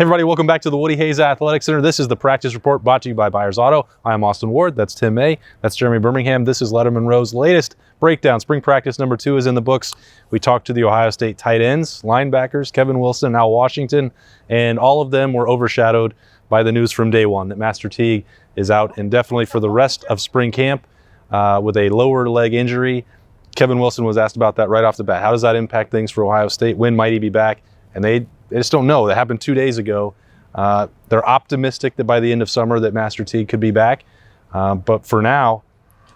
Hey everybody, welcome back to the Woody Hayes Athletic Center. This is the practice report brought to you by Byers Auto. I am Austin Ward, that's Tim May, that's Jeremy Birmingham. This is Lettermen Row's latest breakdown. Spring practice number 2 is in the books. We talked to the Ohio State tight ends, linebackers, Kevin Wilson and Al Washington, and all of them were overshadowed by the news from day one that Master Teague is out indefinitely for the rest of spring camp with a lower leg injury. Kevin Wilson was asked about that right off the bat. How does that impact things for Ohio State? When might he be back? And they just don't know. That happened 2 days ago. They're optimistic that by the end of summer that Master Teague could be back. But for now,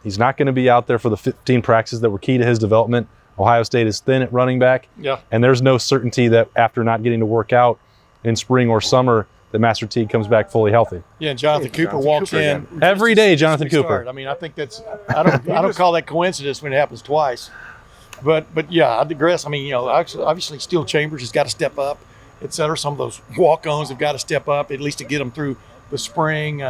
he's not going to be out there for the 15 practices that were key to his development. Ohio State is thin at running back. Yeah. And there's no certainty that after not getting to work out in spring or summer, that Master Teague comes back fully healthy. Yeah, and Jonathan Cooper walks in every day. Jonathan Cooper. I mean, I think that's I don't call that coincidence when it happens twice. But yeah, I digress. I mean, obviously Steel Chambers has got to step up, et cetera. Some of those walk-ons have got to step up at least to get them through the spring.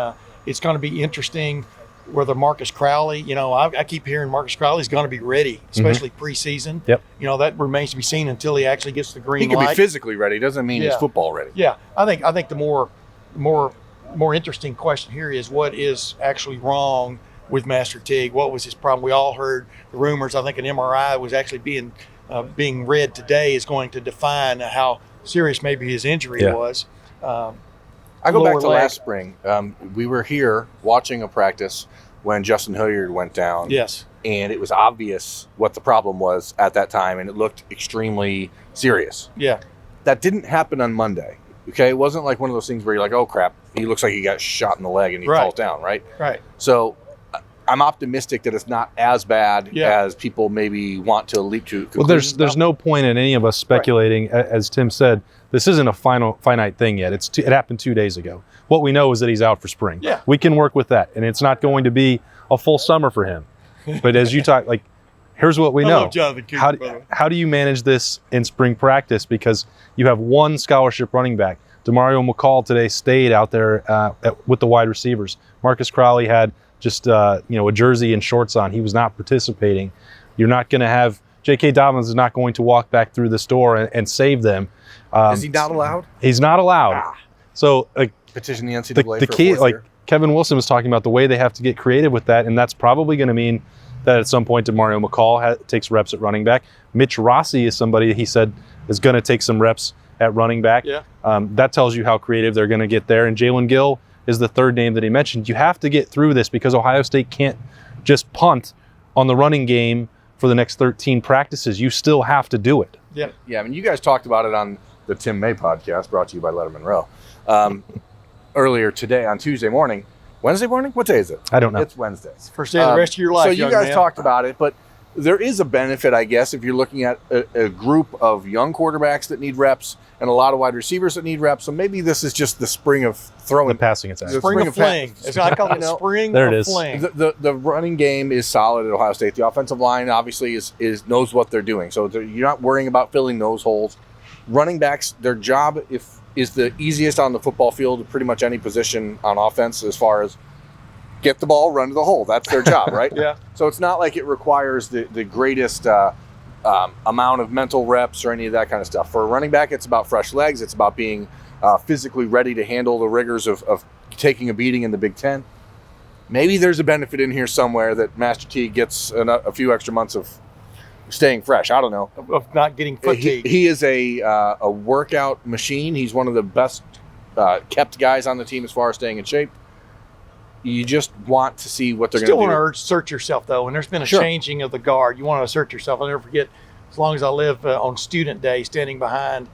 It's going to be interesting whether Marcus Crowley. I keep hearing Marcus Crowley's going to be ready, especially preseason. Yep. That remains to be seen until he actually gets the green light. He can be physically ready. Doesn't mean he's football ready. Yeah, I think the more interesting question here is what is actually wrong with Master Teague. What was his problem? We all heard the rumors. I think an MRI was actually being read today is going to define how serious maybe his injury was. I go back to last spring. We were here watching a practice when Justin Hilliard went down. Yes. And it was obvious what the problem was at that time, and it looked extremely serious. Yeah. That didn't happen on Monday. Okay, it wasn't like one of those things where you're like, oh crap, he looks like he got shot in the leg and he falls down, right? Right. So I'm optimistic that it's not as bad as people maybe want to leap to conclusions. Well, there's no point in any of us speculating. Right. As Tim said, this isn't a finite thing yet. It happened 2 days ago. What we know is that he's out for spring. Yeah. We can work with that, and it's not going to be a full summer for him. But as you talk, here's what we know. How do you manage this in spring practice? Because you have one scholarship running back. Demario McCall today stayed out there with the wide receivers. Marcus Crowley had just a jersey and shorts on. He was not participating. You're not going to have J.K. Dobbins is not going to walk back through this door and save them. Is he not allowed? He's not allowed. So petition the NCAA the key, Kevin Wilson was talking about the way they have to get creative with that, and that's probably going to mean that at some point Demario McCall takes reps at running back. Mitch Rossi is somebody he said is going to take some reps at running back. Yeah. That tells you how creative they're going to get there. And Jalen Gill is the third name that he mentioned. You have to get through this because Ohio State can't just punt on the running game for the next 13 practices. You still have to do it. Yeah. Yeah, I mean, you guys talked about it on the Tim May podcast brought to you by Lettermen Row. Earlier today on Tuesday morning. Wednesday morning? What day is it? I don't know. It's Wednesday. It's the first day of the rest of your life, So you guys talked about it, but there is a benefit, I guess, if you're looking at a group of young quarterbacks that need reps and a lot of wide receivers that need reps. So maybe this is just the spring of throwing. The passing attack. Spring of fling. I call it spring there it of is. fling. The running game is solid at Ohio State. The offensive line obviously knows what they're doing. So you're not worrying about filling those holes. Running backs, their job is the easiest on the football field of pretty much any position on offense as far as get the ball, run to the hole. That's their job, right? Yeah. So it's not like it requires the greatest amount of mental reps or any of that kind of stuff. For a running back, it's about fresh legs. It's about being physically ready to handle the rigors of taking a beating in the Big Ten. Maybe there's a benefit in here somewhere that Master Teague gets a few extra months of staying fresh. I don't know. Of not getting fatigue. He is a workout machine. He's one of the best kept guys on the team as far as staying in shape. You just want to see what they're going to do. Still want to assert yourself, though, and there's been a changing of the guard. You want to assert yourself. I'll never forget, as long as I live, on student day, standing behind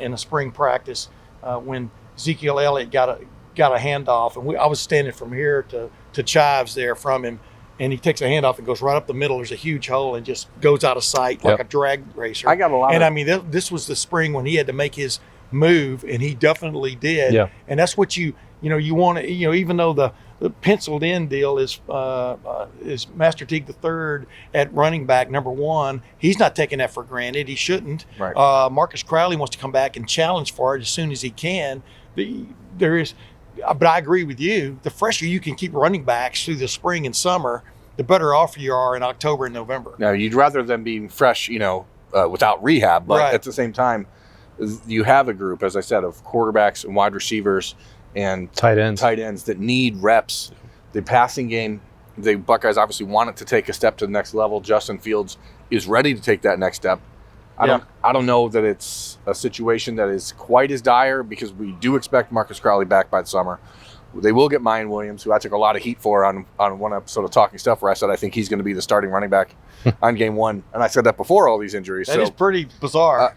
in a spring practice when Ezekiel Elliott got a handoff, and I was standing from here to Chives there from him, and he takes a handoff and goes right up the middle. There's a huge hole and just goes out of sight like a drag racer. I got a lot I mean, this was the spring when he had to make his move, and he definitely did. Yeah. And that's what you want to, even though the penciled in deal is Master Teague III at running back number 1. He's not taking that for granted. He shouldn't. Right. Marcus Crowley wants to come back and challenge for it as soon as he can. But I agree with you. The fresher you can keep running backs through the spring and summer, the better off you are in October and November. Now, you'd rather them being fresh, without rehab, but at the same time, you have a group, as I said, of quarterbacks and wide receivers and tight ends that need reps. The passing game, the Buckeyes obviously want it to take a step to the next level. Justin Fields is ready to take that next step. I don't know that it's a situation that is quite as dire, because we do expect Marcus Crowley back by the summer. They will get Mayan Williams, who I took a lot of heat for on one episode of Talking Stuff, where I said I think he's going to be the starting running back on game one. And I said that before all these injuries. That is pretty bizarre.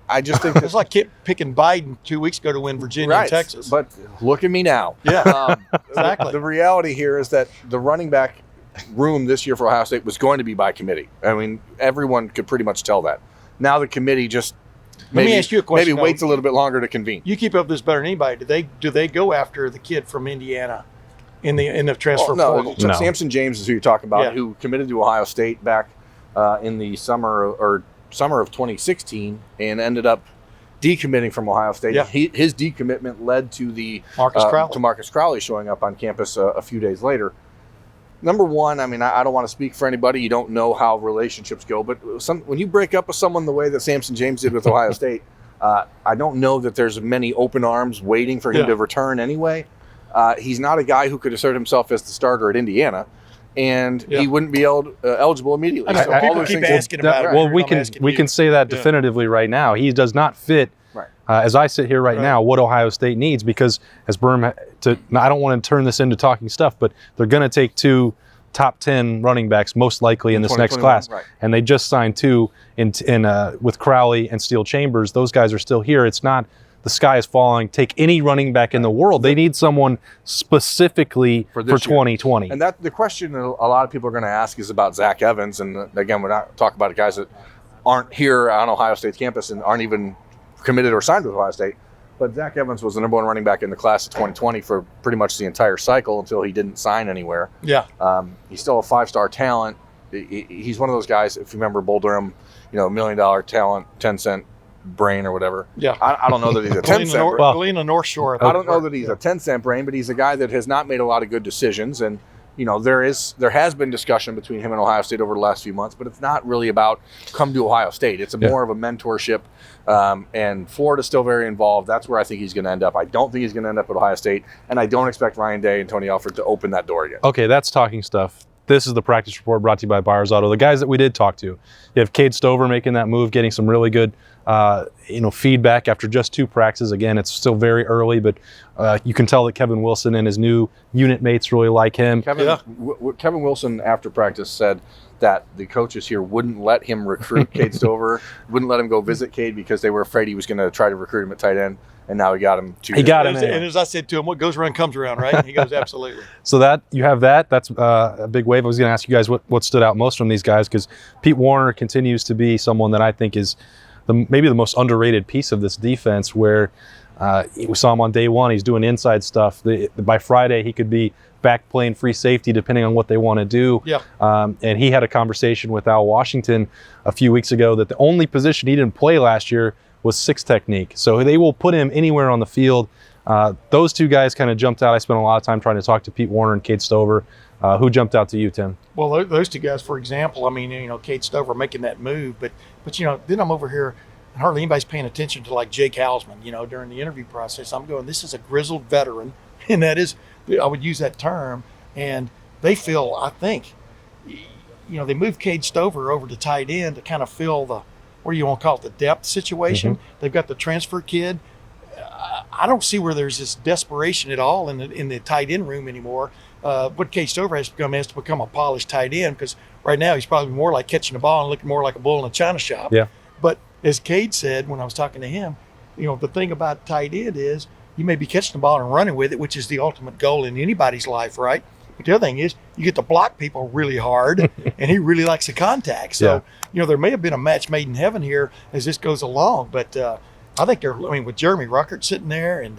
I just think it's like picking Biden 2 weeks ago to win Virginia and Texas. But look at me now. Yeah, exactly. The reality here is that the running back room this year for Ohio State was going to be by committee. I mean, everyone could pretty much tell that. Now the committee just Let me ask you a question. Maybe waits a little bit longer to convene. You keep up this better than anybody. Do they go after the kid from Indiana in the transfer portal? No. Samson James is who you're talking about, who committed to Ohio State back in the summer of 2016 and ended up decommitting from Ohio State. Yeah. His decommitment led to the Marcus Crowley showing up on campus a few days later. Number one, I mean, I don't want to speak for anybody. You don't know how relationships go, but when you break up with someone the way that Samson James did with Ohio State, I don't know that there's many open arms waiting for him to return anyway. He's not a guy who could assert himself as the starter at Indiana, and he wouldn't be eligible immediately. I mean, people keep asking about it. Well, we can say that definitively right now. He does not fit. As I sit here right now, what Ohio State needs, because as I don't want to turn this into Talking Stuff, but they're going to take 2 top 10 running backs most likely in this next class, and they just signed 2 with Crowley and Steele Chambers. Those guys are still here. It's not the sky is falling. Take any running back in the world. They need someone specifically for 2020. And that the question a lot of people are going to ask is about Zach Evans. And again, we're not talking about guys that aren't here on Ohio State's campus and aren't even committed or signed with Ohio State. But Zach Evans was the number 1 running back in the class of 2020 for pretty much the entire cycle until he didn't sign anywhere. Yeah. He's still a 5-star talent. He's one of those guys, if you remember Bull Durham, $1 million talent, 10-cent brain or whatever. Yeah. I don't know that he's a 10-cent brain. Galena North Shore. I don't know that he's a 10-cent brain, but he's a guy that has not made a lot of good decisions. And there has been discussion between him and Ohio State over the last few months, but it's not really about come to Ohio State. It's more of a mentorship, and Florida's still very involved. That's where I think he's going to end up. I don't think he's going to end up at Ohio State, and I don't expect Ryan Day and Tony Alford to open that door again. Okay, that's Talking Stuff. This is the practice report brought to you by Byers Auto. The guys that we did talk to, you have Cade Stover making that move, getting some really good feedback after just 2 practices. Again, it's still very early, but you can tell that Kevin Wilson and his new unit mates really like him. Kevin Wilson, after practice, said that the coaches here wouldn't let him recruit Cade Stover, wouldn't let him go visit Cade because they were afraid he was going to try to recruit him at tight end. And now he got him. And as I said to him, what goes around comes around, right? And he goes, absolutely. So that you have that. That's a big wave. I was going to ask you guys what stood out most from these guys, because Pete Warner continues to be someone that I think is maybe the most underrated piece of this defense, where we saw him on day 1. He's doing inside stuff. By Friday, he could be back playing free safety, depending on what they want to do. Yeah. And he had a conversation with Al Washington a few weeks ago that the only position he didn't play last year was 6 technique. So they will put him anywhere on the field. Those 2 guys kind of jumped out. I spent a lot of time trying to talk to Pete Warner and Cade Stover. Who jumped out to you, Tim? Well, those 2 guys, for example, I mean, Cade Stover making that move, but then I'm over here and hardly anybody's paying attention to like Jake Hausman, during the interview process. I'm going, this is a grizzled veteran, and that is, I would use that term, and they feel, I think, they moved Cade Stover over to tight end to kind of fill the, what do you want to call it, the depth situation. Mm-hmm. They've got the transfer kid. I don't see where there's this desperation at all in the tight end room anymore. What Cade Stover has to become a polished tight end, because right now he's probably more like catching the ball and looking more like a bull in a china shop. Yeah. But as Cade said when I was talking to him, the thing about tight end is you may be catching the ball and running with it, which is the ultimate goal in anybody's life, right? But the other thing is you get to block people really hard, and he really likes the contact. So, there may have been a match made in heaven here as this goes along. But I think with Jeremy Ruckert sitting there, and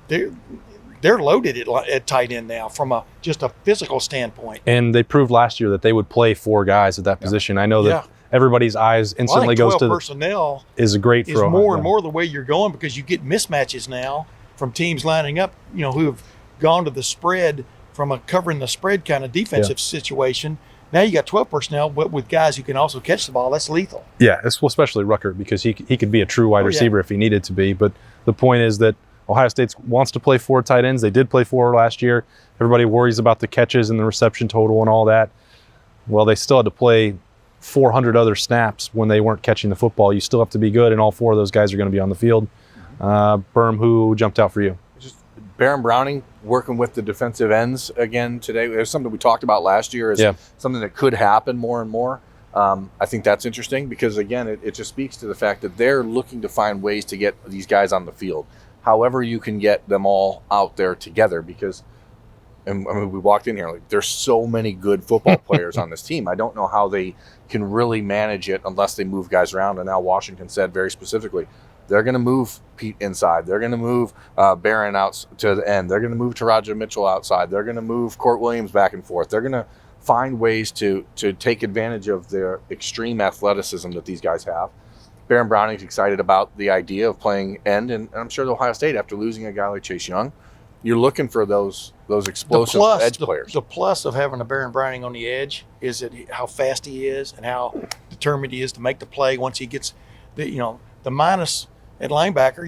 they're loaded at tight end now from just a physical standpoint. And they proved last year that they would play 4 guys at that position. I know that everybody's eyes instantly goes to personnel is great for more and more the way you're going, because you get mismatches now from teams lining up, who have gone to the spread from a covering the spread kind of defensive situation. Now you got 12 personnel, but with guys who can also catch the ball. That's lethal. Yeah, especially Rucker, because he could be a true wide receiver if he needed to be. But the point is that Ohio State wants to play 4 tight ends. They did play 4 last year. Everybody worries about the catches and the reception total and all that. Well, they still had to play 400 other snaps when they weren't catching the football. You still have to be good, and all 4 of those guys are going to be on the field. Berm, who jumped out for you? Barron Browning working with the defensive ends again today. It was something we talked about last year as something that could happen more and more. I think that's interesting because, again, it just speaks to the fact that they're looking to find ways to get these guys on the field. However you can get them all out there together because, and I mean, we walked in here, like, there's so many good football players on this team. I don't know how they can really manage it unless they move guys around. And now Washington said very specifically, they're going to move Pete inside. They're going to move Barron out to the end. They're going to move Taraja Mitchell outside. They're going to move Court Williams back and forth. They're going to find ways to take advantage of their extreme athleticism that these guys have. Barron Browning's excited about the idea of playing end, and I'm sure Ohio State, after losing a guy like Chase Young, you're looking for those explosive edge players. The plus of having a Barron Browning on the edge is that how fast he is and how determined he is to make the play once he gets the minus at linebacker.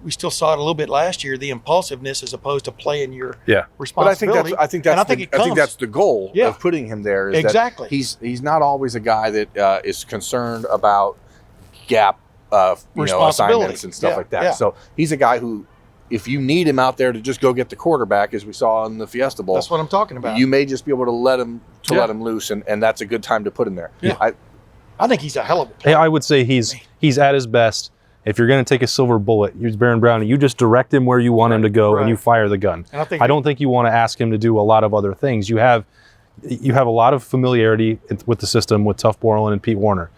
We still saw it a little bit last year, the impulsiveness as opposed to playing your responsibility. But I think that's the goal of putting him there. Is exactly. That he's not always a guy that is concerned about gap assignments and stuff like that. Yeah. So he's a guy who, if you need him out there to just go get the quarterback, as we saw in the Fiesta Bowl, that's what I'm talking about. You may just be able to let him loose, and that's a good time to put him there. Yeah. I think he's a hell of a player. I would say he's at his best. If you're going to take a silver bullet, use Barron Browning. You just direct him where you want him to go, and you fire the gun. I don't think you want to ask him to do a lot of other things. You have a lot of familiarity with the system with Tuf Borland and Pete Warner.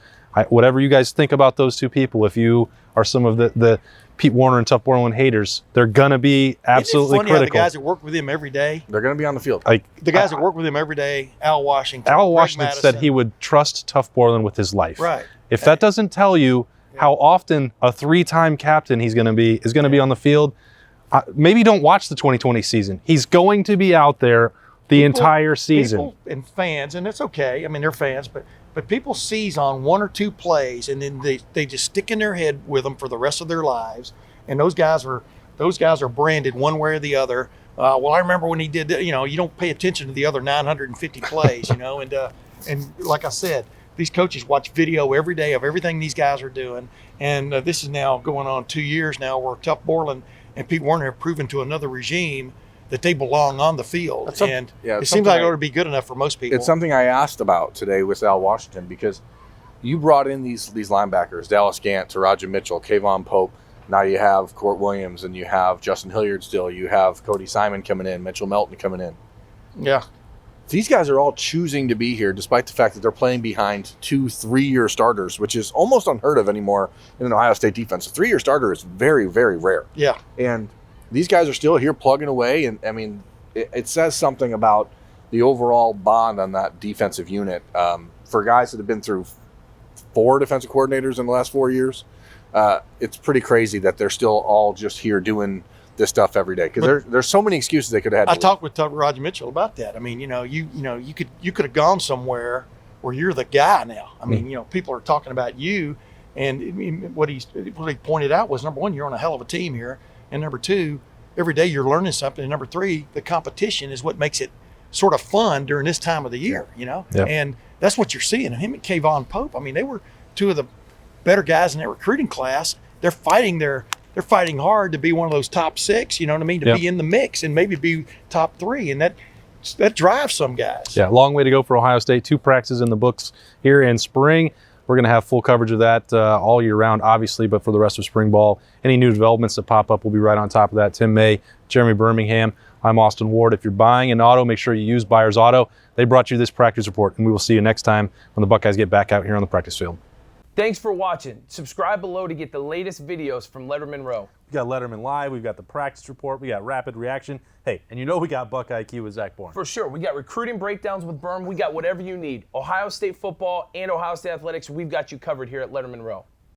Whatever you guys think about those 2 people, if you are some of the Pete Warner and Tuf Borland haters, they're going to be absolutely critical. The guys that work with him every day, they're going to be on the field. The guys that work with him every day, Al Washington. Al Washington said he would trust Tuf Borland with his life. Right. If that doesn't tell you how often a 3-time captain is going to be on the field, maybe don't watch the 2020 season. He's going to be out there the entire season. People and fans, and it's okay. I mean, they're fans, but people seize on 1 or 2 plays, and then they just stick in their head with them for the rest of their lives. And those guys are branded one way or the other. Well, I remember when he did that. You don't pay attention to the other 950 plays. And like I said, these coaches watch video every day of everything these guys are doing. And this is now going on 2 years now, where Tuf Borland and Pete Warner have proven to another regime that they belong on the field. It seems like it ought to be good enough for most people. It's something I asked about today with Al Washington, because you brought in these linebackers, Dallas Gant, Taraja Mitchell, Kayvon Pope. Now you have Court Williams, and you have Justin Hilliard still. You have Cody Simon coming in, Mitchell Melton coming in. Yeah. These guys are all choosing to be here despite the fact that they're playing behind 2 3-year starters, which is almost unheard of anymore in an Ohio State defense. A 3-year starter is very, very rare. Yeah. And these guys are still here plugging away, and I mean, it says something about the overall bond on that defensive unit. For guys that have been through 4 defensive coordinators in the last 4 years, it's pretty crazy that they're still all just here doing this stuff every day, because there's so many excuses they could have had. I talked with Roger Mitchell about that. I mean, you could have gone somewhere where you're the guy now. I mean, people are talking about you, and what he pointed out was, number 1, you're on a hell of a team here, and number 2, every day you're learning something, and number 3, the competition is what makes it sort of fun during this time of the year. And that's what you're seeing. Him and Kayvon Pope, I mean, they were 2 of the better guys in that recruiting class. They're fighting hard to be one of those top 6, you know what I mean? To be in the mix and maybe be top 3. And that drives some guys. Yeah, long way to go for Ohio State. 2 practices in the books here in spring. We're going to have full coverage of that all year round, obviously, but for the rest of spring ball, any new developments that pop up, we'll be right on top of that. Tim May, Jeremy Birmingham, I'm Austin Ward. If you're buying an auto, make sure you use Buyers Auto. They brought you this practice report, and we will see you next time when the Buckeyes get back out here on the practice field. Thanks for watching. Subscribe below to get the latest videos from Lettermen Row. We got Lettermen Live, we've got the practice report, we got rapid reaction. Hey, and we got Buckeye IQ with Zach Bourne. For sure. We got recruiting breakdowns with Berm. We got whatever you need. Ohio State football and Ohio State athletics, we've got you covered here at Lettermen Row.